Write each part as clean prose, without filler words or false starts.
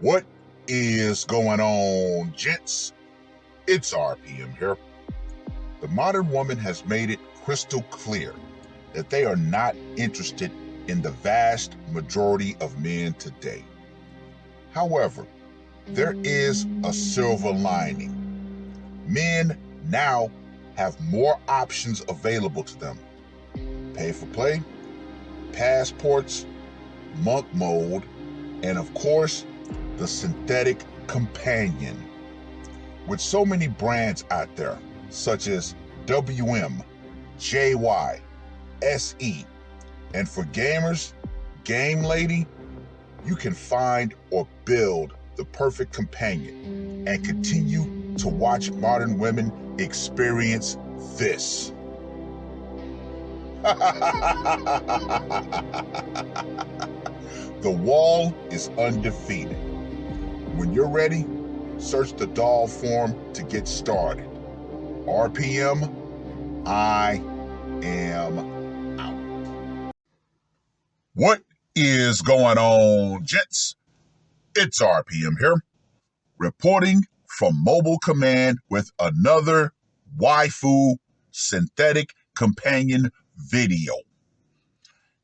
What is going on, gents? It's R.P.M. here. The modern woman has made it crystal clear that they are not interested in the vast majority of men today. However, there is a silver lining. Men now have more options available to them. Pay for play, passports, monk mode, and of course, the synthetic companion. With so many brands out there, such as W.M, J.Y, S.E, and for gamers, Game Lady, you can find or build the perfect companion and continue to watch modern women experience this. The wall is undefeated. When you're ready, search the doll form to get started. R.P.M, I am out. What is going on, gents? It's R.P.M. here, reporting from Mobile Command with another waifu synthetic companion video.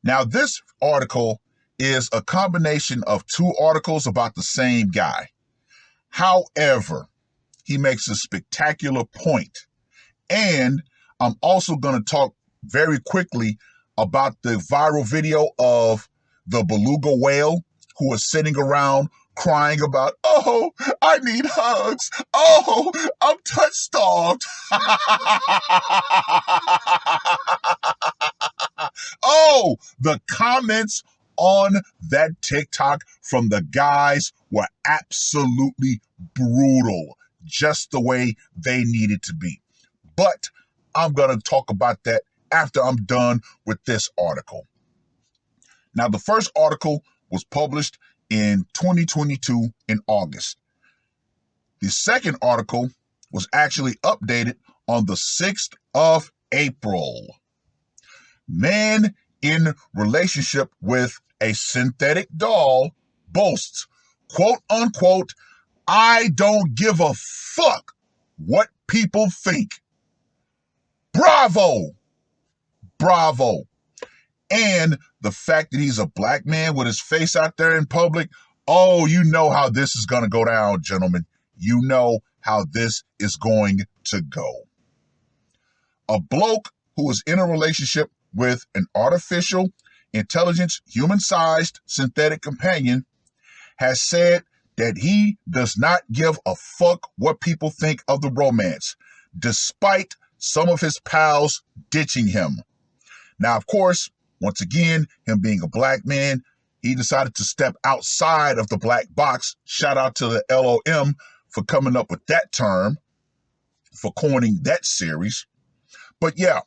Now, this article is a combination of two articles about the same guy. However, he makes a spectacular point. And I'm also going to talk very quickly about the viral video of the beluga whale who is sitting around crying about, oh, I need hugs. Oh, I'm touch starved. Oh, the comments on that TikTok from the guys were absolutely brutal, just the way they needed to be. But I'm going to talk about that after I'm done with this article. Now, the first article was published in 2022 in August. The second article was actually updated on the 6th of April. Man in relationship with a synthetic doll boasts, quote unquote, I don't give a fuck what people think. Bravo! Bravo. And the fact that he's a black man with his face out there in public, oh, you know how this is going to go down, gentlemen. You know how this is going to go. A bloke who is in a relationship with an artificial intelligence, human-sized synthetic companion has said that he does not give a fuck what people think of the romance, despite some of his pals ditching him. Now, of course, once again, him being a black man, he decided to step outside of the black box. Shout out to the LOM for coming up with that term, for coining that series. But yeah,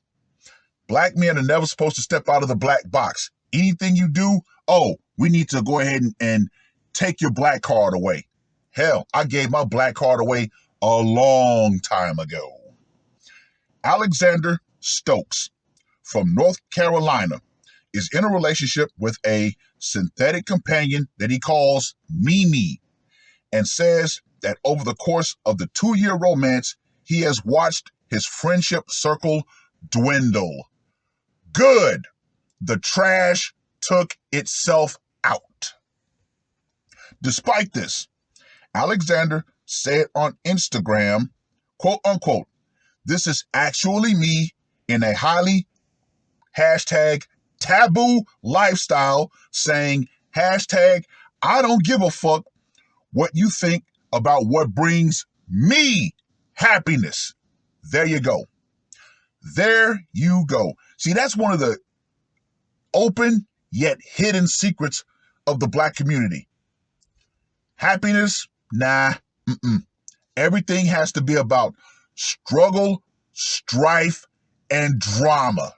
black men are never supposed to step out of the black box. Anything you do, oh, we need to go ahead and take your black card away. Hell, I gave my black card away a long time ago. Alexander Stokes from North Carolina is in a relationship with a synthetic companion that he calls Mimi, and says that over the course of the 2-year romance, he has watched his friendship circle dwindle. Good. The trash took itself out. Despite this, Alexander said on Instagram, quote unquote, this is actually me in a highly hashtag taboo lifestyle, saying hashtag I don't give a fuck what you think about what brings me happiness. There you go. There you go. See, that's one of the open yet hidden secrets of the black community. Happiness? Nah. Everything has to be about struggle, strife, and drama.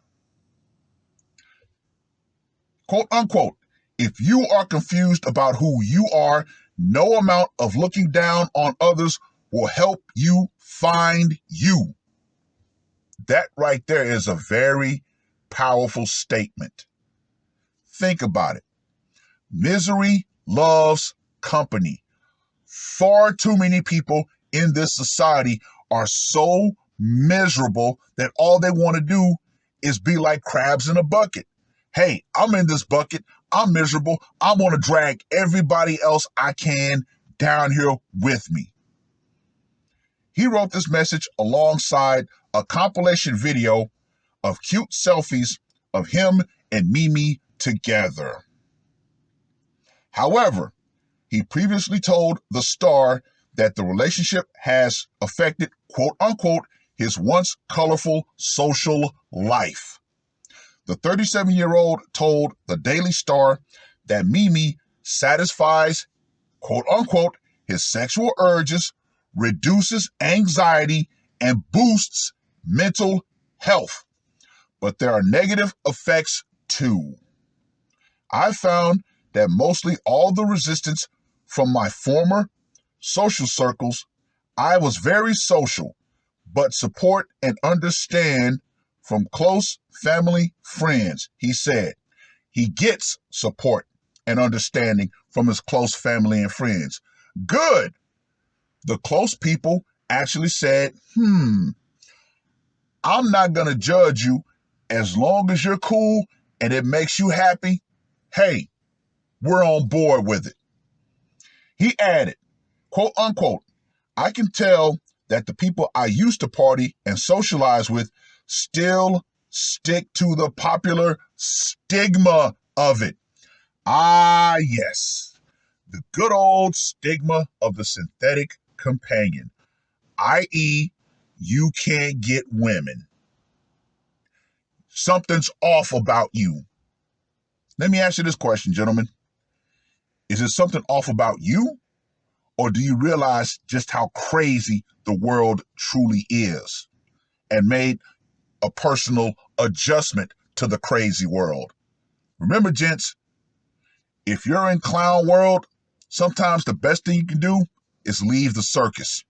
Quote unquote, if you are confused about who you are, no amount of looking down on others will help you find you. That right there is a very powerful statement. Think about it. Misery loves company. Far too many people in this society are so miserable that all they want to do is be like crabs in a bucket. Hey, I'm in this bucket. I'm miserable. I want to drag everybody else I can down here with me. He wrote this message alongside a compilation video of cute selfies of him and Mimi together. However, he previously told the star that the relationship has affected, quote unquote, his once colorful social life. The 37-year-old told the Daily Star that Mimi satisfies, quote unquote, his sexual urges, reduces anxiety, and boosts mental health. But there are negative effects too. I found that mostly all the resistance from my former social circles, I was very social, but support and understand from close family friends, he said. He gets support and understanding from his close family and friends. Good. The close people actually said, I'm not going to judge you as long as you're cool and it makes you happy. Hey, we're on board with it. He added, quote unquote, I can tell that the people I used to party and socialize with still stick to the popular stigma of it. Ah, yes, the good old stigma of the synthetic companion, i.e., you can't get women. Something's off about you. Let me ask you this question, gentlemen. Is it something off about you? Or do you realize just how crazy the world truly is and made a personal adjustment to the crazy world? Remember, gents, if you're in clown world, sometimes the best thing you can do is leave the circus.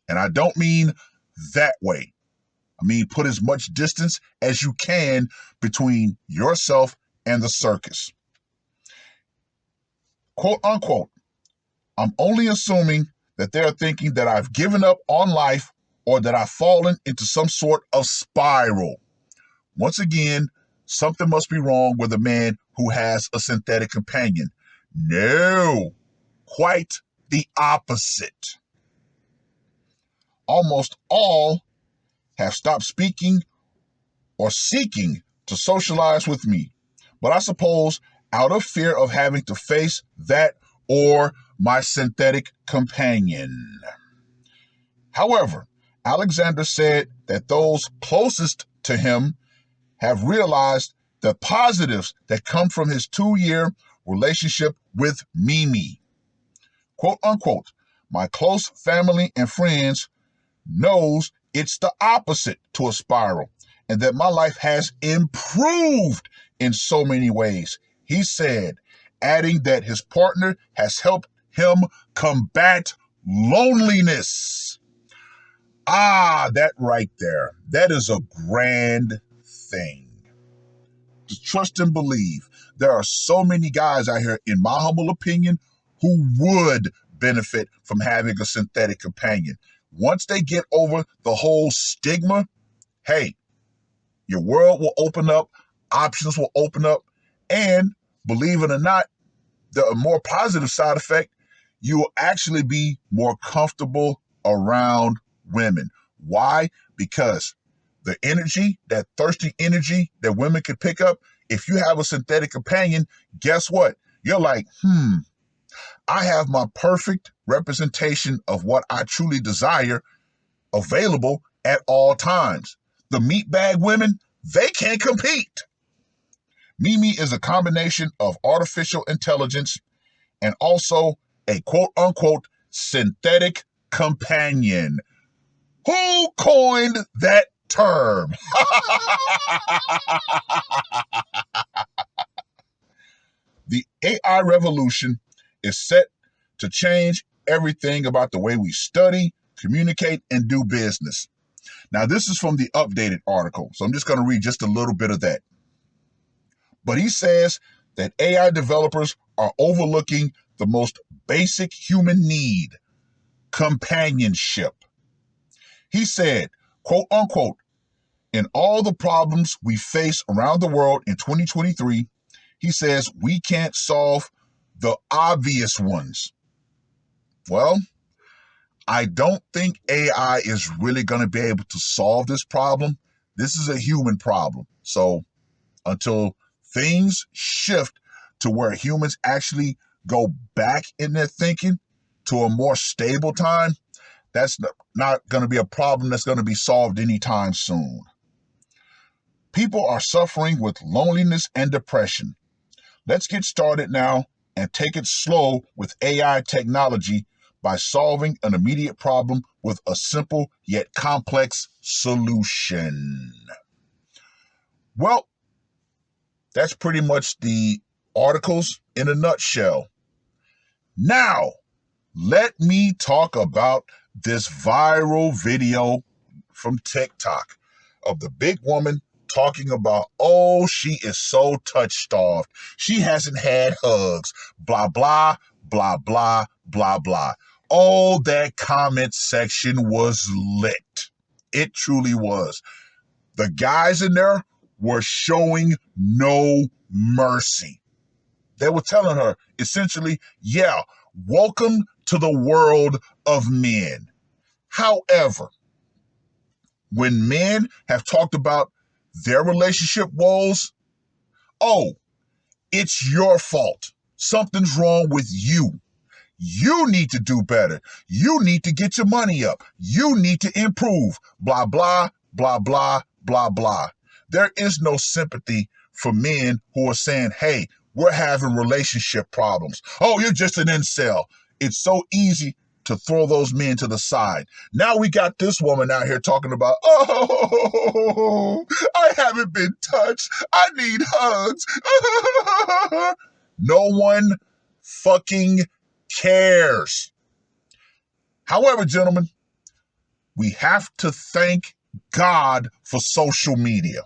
And I don't mean that way. I mean, put as much distance as you can between yourself and the circus. Quote unquote, I'm only assuming that they're thinking that I've given up on life or that I've fallen into some sort of spiral. Once again, something must be wrong with a man who has a synthetic companion. No, quite the opposite. Almost all have stopped speaking or seeking to socialize with me, but I suppose out of fear of having to face that or my synthetic companion. However, Alexander said that those closest to him have realized the positives that come from his 2-year relationship with Mimi. Quote unquote, my close family and friends knows it's the opposite to a spiral and that my life has improved in so many ways, he said, adding that his partner has helped him combat loneliness. Ah, that right there. That is a grand thing. Just trust and believe. There are so many guys out here, in my humble opinion, who would benefit from having a synthetic companion. Once they get over the whole stigma, hey, your world will open up, options will open up, and believe it or not, the more positive side effect, you will actually be more comfortable around women. Why? Because the energy, that thirsty energy that women can pick up, if you have a synthetic companion, guess what? You're like, I have my perfect representation of what I truly desire available at all times. The meatbag women, they can't compete. Mimi is a combination of artificial intelligence and also a quote-unquote synthetic companion. Who coined that term? The AI revolution is set to change everything about the way we study, communicate, and do business. Now, this is from the updated article, so I'm just going to read just a little bit of that. But he says that AI developers are overlooking the most basic human need, companionship. He said, quote unquote, in all the problems we face around the world in 2023, he says we can't solve the obvious ones. Well, I don't think AI is really going to be able to solve this problem. This is a human problem. So until things shift to where humans actually go back in their thinking to a more stable time, that's not going to be a problem that's going to be solved anytime soon. People are suffering with loneliness and depression. Let's get started now and take it slow with AI technology by solving an immediate problem with a simple yet complex solution. Well, that's pretty much the articles in a nutshell. Now, let me talk about this viral video from TikTok of the big woman talking about, oh, she is so touch-starved. She hasn't had hugs, blah, blah, blah, blah, blah, blah. Oh, that comment section was lit. It truly was. The guys in there were showing no mercy. They were telling her, essentially, yeah, welcome to the world of men. However, when men have talked about their relationship woes, oh, it's your fault. Something's wrong with you. You need to do better. You need to get your money up. You need to improve. Blah, blah, blah, blah, blah, blah. There is no sympathy for men who are saying, hey, we're having relationship problems. Oh, you're just an incel. It's so easy to throw those men to the side. Now we got this woman out here talking about, oh, I haven't been touched. I need hugs. No one fucking cares. However, gentlemen, we have to thank God for social media.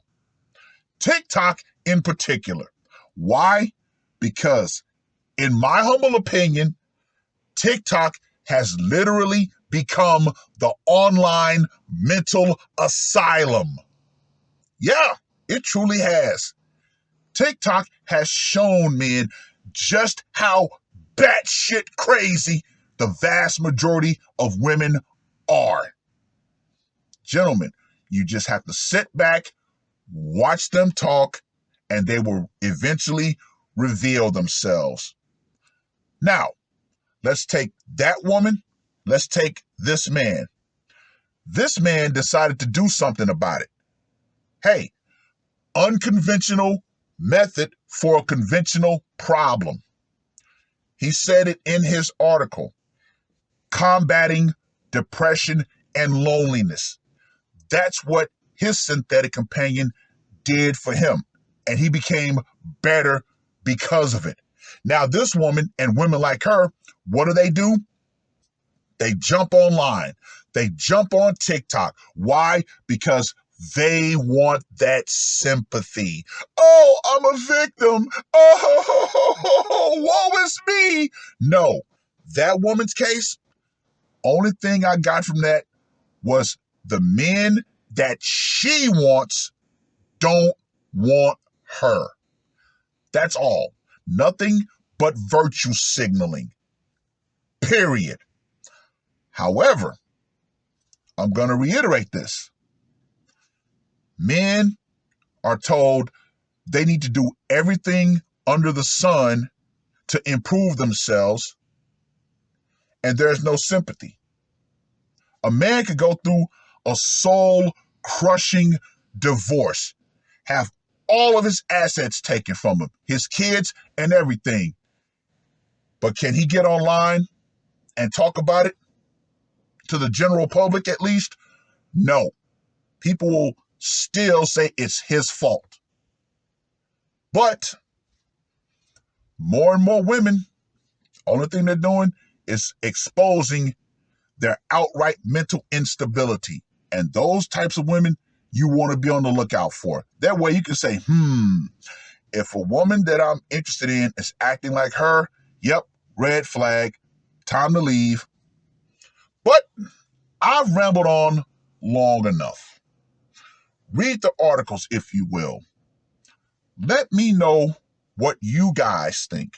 TikTok in particular. Why? Because, in my humble opinion, TikTok has literally become the online mental asylum. Yeah, it truly has. TikTok has shown men just how batshit crazy the vast majority of women are. Gentlemen, you just have to sit back, watch them talk, and they will eventually reveal themselves. Now, let's take that woman. Let's take this man. This man decided to do something about it. Hey, unconventional method for a conventional problem. He said it in his article, combating depression and loneliness. That's what his synthetic companion did for him. And he became better because of it. Now, this woman and women like her, what do? They jump online. They jump on TikTok. Why? Because they want that sympathy. Oh, I'm a victim. Oh, woe is me. No, that woman's case, only thing I got from that was the men that she wants don't want her. That's all. Nothing but virtue signaling. Period. However, I'm going to reiterate this. Men are told they need to do everything under the sun to improve themselves, and there's no sympathy. A man could go through a soul-crushing divorce, have all of his assets taken from him, his kids and everything. But can he get online and talk about it to the general public at least? No. People will still say it's his fault. But more and more women, only thing they're doing is exposing their outright mental instability. And those types of women you want to be on the lookout for. That way you can say, if a woman that I'm interested in is acting like her, yep, red flag, time to leave. But I've rambled on long enough. Read the articles, if you will. Let me know what you guys think.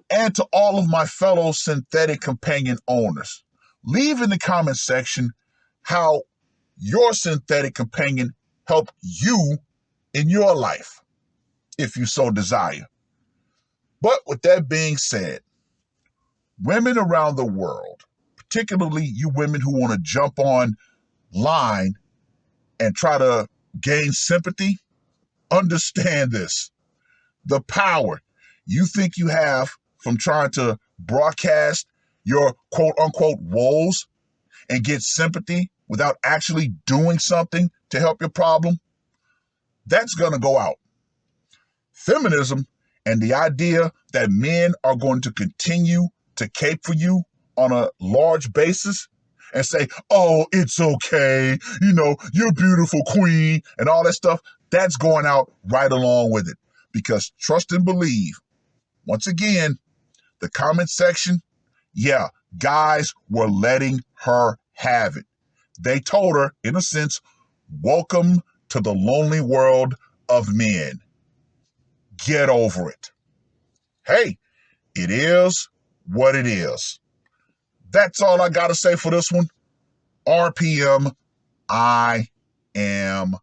And to all of my fellow synthetic companion owners, leave in the comment section how your synthetic companion helped you in your life, if you so desire. But with that being said, women around the world, particularly you women who want to jump online and try to gain sympathy, understand this. The power you think you have from trying to broadcast your quote unquote woes and get sympathy without actually doing something to help your problem, that's going to go out. Feminism and the idea that men are going to continue to cape for you on a large basis and say, oh, it's okay, you're beautiful queen and all that stuff, that's going out right along with it. Because trust and believe, once again, the comment section, yeah, guys were letting her have it. They told her, in a sense, welcome to the lonely world of men. Get over it. Hey, it is what it is. That's all I got to say for this one. RPM, I am